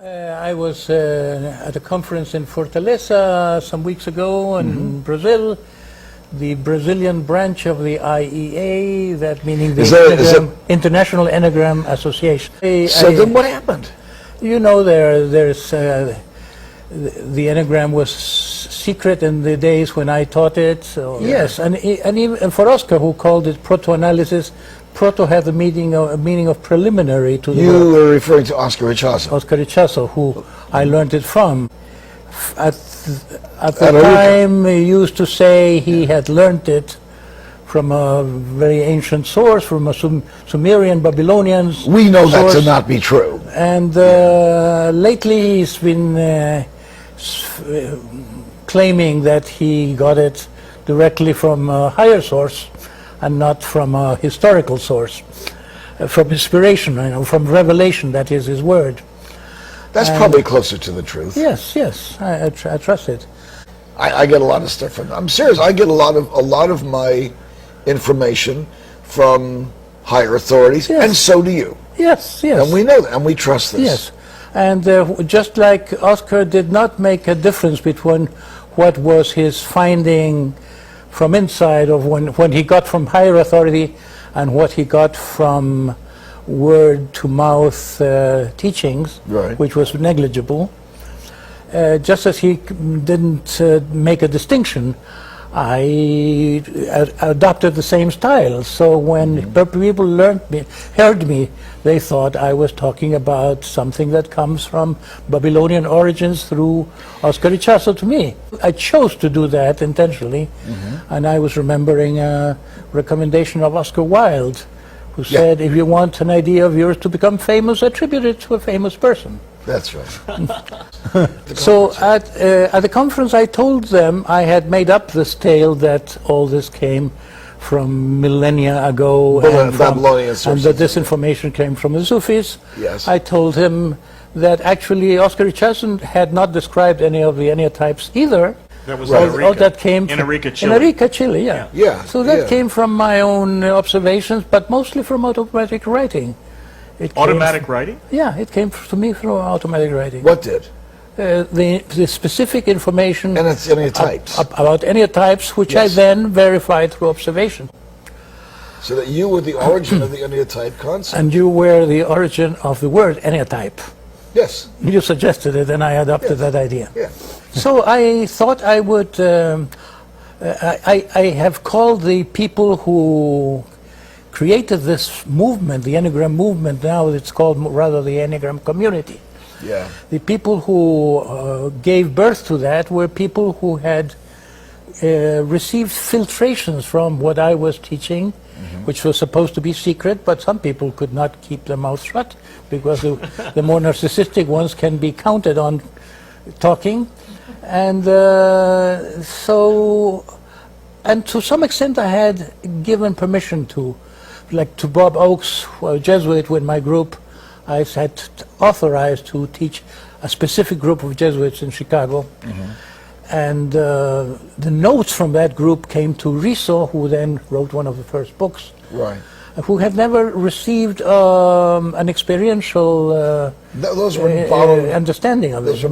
I was at a conference in Fortaleza some weeks ago in Brazil, the Brazilian branch of the IEA, that meaning the International Enneagram Association. Then what happened? You know, there's the Enneagram was secret in the days when I taught it. So yes, and even for Oscar, who called it proto-analysis, proto had the meaning of preliminary to the You word. were referring to Oscar Íšázó. Oscar Íšázó, who I learned it from. At the time, he used to say he had learned it from a very ancient source, from a Sumerian, Babylonians. We know that source. to not be true. And lately he's been claiming that he got it directly from a higher source and not from a historical source, from inspiration, from revelation, that is his word. That's probably closer to the truth. Yes, yes, I trust it. I get a lot of stuff from. I'm serious. I get a lot of my information from higher authorities, and so do you. Yes, yes. And we know that, and we trust this. Yes, and just like Oscar did not make a difference between what was his finding from inside of when he got from higher authority and what he got from word-to-mouth teachings, right, which was negligible. Just as he didn't make a distinction, I adopted the same style. So when people heard me, they thought I was talking about something that comes from Babylonian origins through Oscar Íšázó to me. I chose to do that intentionally, and I was remembering a recommendation of Oscar Wilde, who said, if you want an idea of yours to become famous, attribute it to a famous person. That's right. So at the conference I told them I had made up this tale that all this came from millennia ago and that this information came from the Sufis. Yes. I told him that actually Oscar Íšázó had not described any of the enneatypes either. That was in that came in Chile. Chile, yeah. Yeah. So that came from my own observations, but mostly from automatic writing. Automatic writing? Yeah, it came to me through automatic writing. What did? The specific information and it's enneatypes. About enneatypes, which I then verified through observation. So that you were the origin of the enneatype concept. And you were the origin of the word enneatype. Yes. You suggested it, and I adopted that idea. Yeah. So I thought I would. I have called the people who created this movement, the Enneagram movement. Now it's called rather the Enneagram community. Yeah. The people who gave birth to that were people who had received filtrations from what I was teaching, which was supposed to be secret, but some people could not keep their mouth shut because the more narcissistic ones can be counted on talking. And and to some extent I had given permission to, like to Bob Oakes, a Jesuit with my group, I had authorized to teach a specific group of Jesuits in Chicago. And the notes from that group came to Riso, who then wrote one of the first books. Right. Who had never received an experiential those were borrowed, understanding of it.